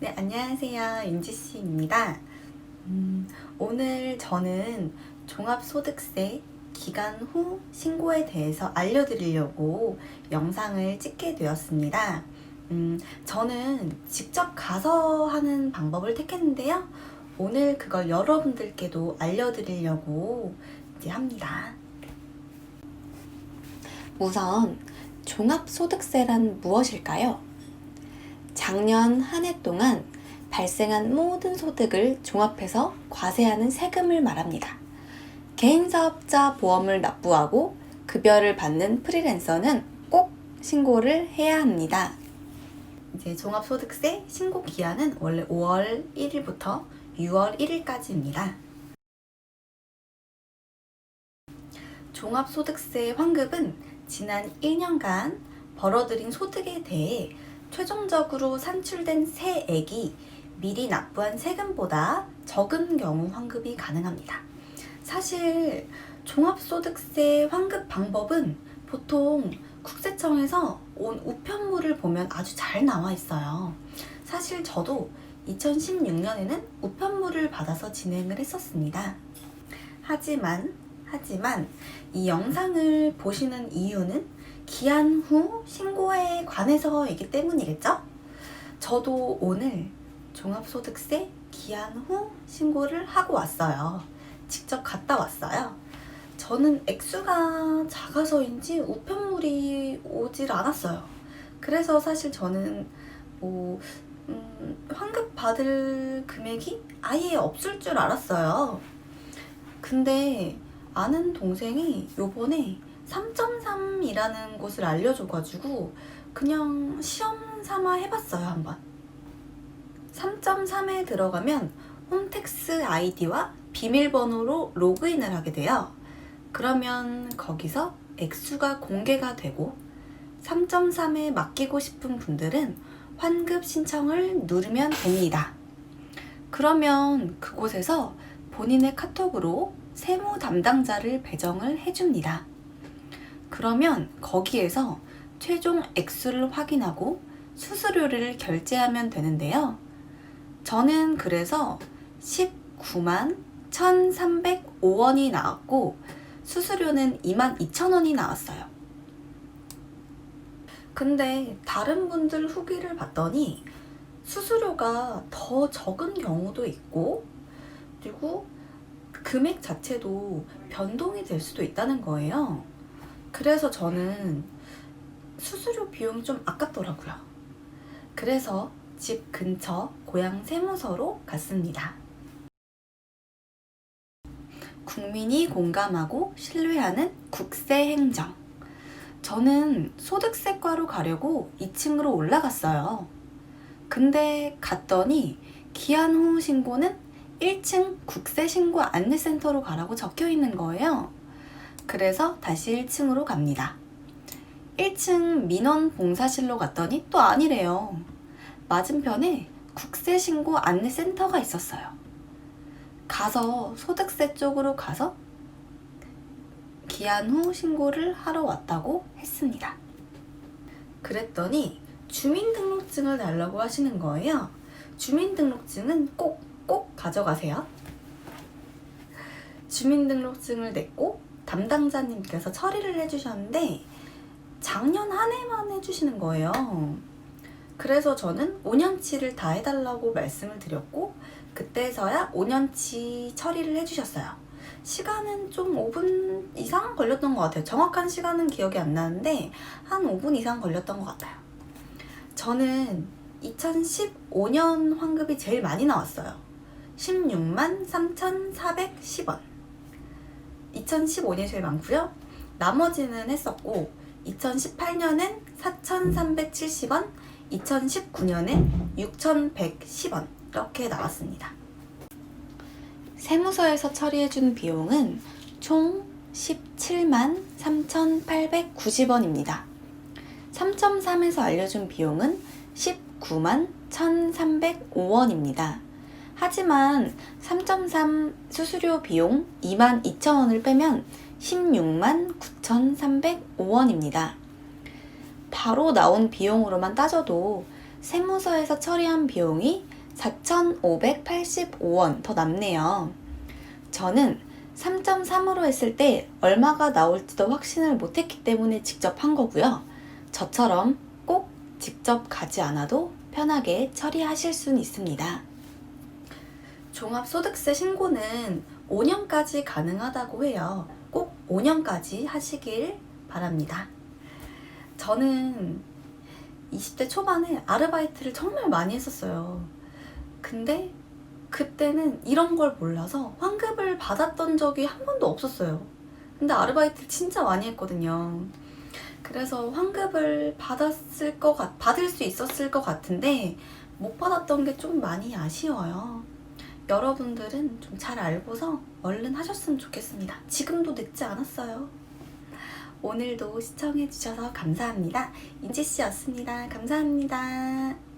네, 안녕하세요. 윤지씨입니다. 오늘 저는 종합소득세 기간 후 신고에 대해서 알려드리려고 영상을 찍게 되었습니다. 저는 직접 가서 하는 방법을 택했는데요. 오늘 그걸 여러분들께도 알려드리려고 이제 합니다. 우선 종합소득세란 무엇일까요? 작년 한 해 동안 발생한 모든 소득을 종합해서 과세하는 세금을 말합니다. 개인사업자 보험을 납부하고 급여를 받는 프리랜서는 꼭 신고를 해야 합니다. 이제 종합소득세 신고 기한은 원래 5월 1일부터 6월 1일까지입니다. 종합소득세 환급은 지난 1년간 벌어들인 소득에 대해 최종적으로 산출된 세액이 미리 납부한 세금보다 적은 경우 환급이 가능합니다. 사실 종합소득세 환급 방법은 보통 국세청에서 온 우편물을 보면 아주 잘 나와 있어요. 사실 저도 2016년에는 우편물을 받아서 진행을 했었습니다. 하지만 이 영상을 보시는 이유는 기한 후 신고에 관해서이기 때문이겠죠? 저도 오늘 종합소득세 기한 후 신고를 하고 왔어요. 직접 갔다 왔어요. 저는 액수가 작아서인지 우편물이 오질 않았어요. 그래서 사실 저는 환급 받을 금액이 아예 없을 줄 알았어요. 근데 아는 동생이 요번에 3.3이라는 곳을 알려줘가지고 그냥 시험 삼아 해봤어요, 한번. 3.3에 들어가면 홈택스 아이디와 비밀번호로 로그인을 하게 돼요. 그러면 거기서 액수가 공개가 되고 3.3에 맡기고 싶은 분들은 환급 신청을 누르면 됩니다. 그러면 그곳에서 본인의 카톡으로 세무 담당자를 배정을 해줍니다. 그러면 거기에서 최종 액수를 확인하고 수수료를 결제하면 되는데요. 저는 그래서 19만 1,305원이 나왔고 수수료는 22,000원이 나왔어요. 근데 다른 분들 후기를 봤더니 수수료가 더 적은 경우도 있고 그리고 금액 자체도 변동이 될 수도 있다는 거예요. 그래서 저는 수수료 비용이 좀 아깝더라고요. 그래서 집 근처 고향 세무서로 갔습니다. 국민이 공감하고 신뢰하는 국세행정. 저는 소득세과로 가려고 2층으로 올라갔어요. 근데 갔더니 기한 후 신고는 1층 국세신고 안내센터로 가라고 적혀 있는 거예요. 그래서 다시 1층으로 갑니다. 1층 민원봉사실로 갔더니 또 아니래요. 맞은편에 국세신고 안내센터가 있었어요. 가서 소득세 쪽으로 가서 기한 후 신고를 하러 왔다고 했습니다. 그랬더니 주민등록증을 달라고 하시는 거예요. 주민등록증은 꼭 가져가세요. 주민등록증을 냈고 담당자님께서 처리를 해주셨는데 작년 한 해만 해주시는 거예요. 그래서 저는 5년치를 다 해달라고 말씀을 드렸고 그때서야 5년치 처리를 해주셨어요. 시간은 좀 5분 이상 걸렸던 것 같아요. 정확한 시간은 기억이 안 나는데 한 5분 이상 걸렸던 것 같아요. 저는 2015년 환급이 제일 많이 나왔어요. 16만 3,410원. 2015년이 제일 많고요. 나머지는 했었고 2018년엔 4,370원, 2019년엔 6,110원 이렇게 나왔습니다. 세무서에서 처리해준 비용은 총 17만 3,890원입니다. 3.3에서 알려준 비용은 19만 1,305원입니다. 하지만 3.3 수수료 비용 22,000원을 빼면 16만 9,305원입니다. 바로 나온 비용으로만 따져도 세무서에서 처리한 비용이 4,585원 더 남네요. 저는 3.3으로 했을 때 얼마가 나올지도 확신을 못했기 때문에 직접 한 거고요. 저처럼 꼭 직접 가지 않아도 편하게 처리하실 수는 있습니다. 종합소득세 신고는 5년까지 가능하다고 해요. 꼭 5년까지 하시길 바랍니다. 저는 20대 초반에 아르바이트를 정말 많이 했었어요. 근데 그때는 이런 걸 몰라서 환급을 받았던 적이 한 번도 없었어요. 근데 아르바이트를 진짜 많이 했거든요. 그래서 환급을 받을 수 있었을 것 같은데 못 받았던 게 좀 많이 아쉬워요. 여러분들은 좀 잘 알고서 얼른 하셨으면 좋겠습니다. 지금도 늦지 않았어요. 오늘도 시청해주셔서 감사합니다. 인지씨였습니다. 감사합니다.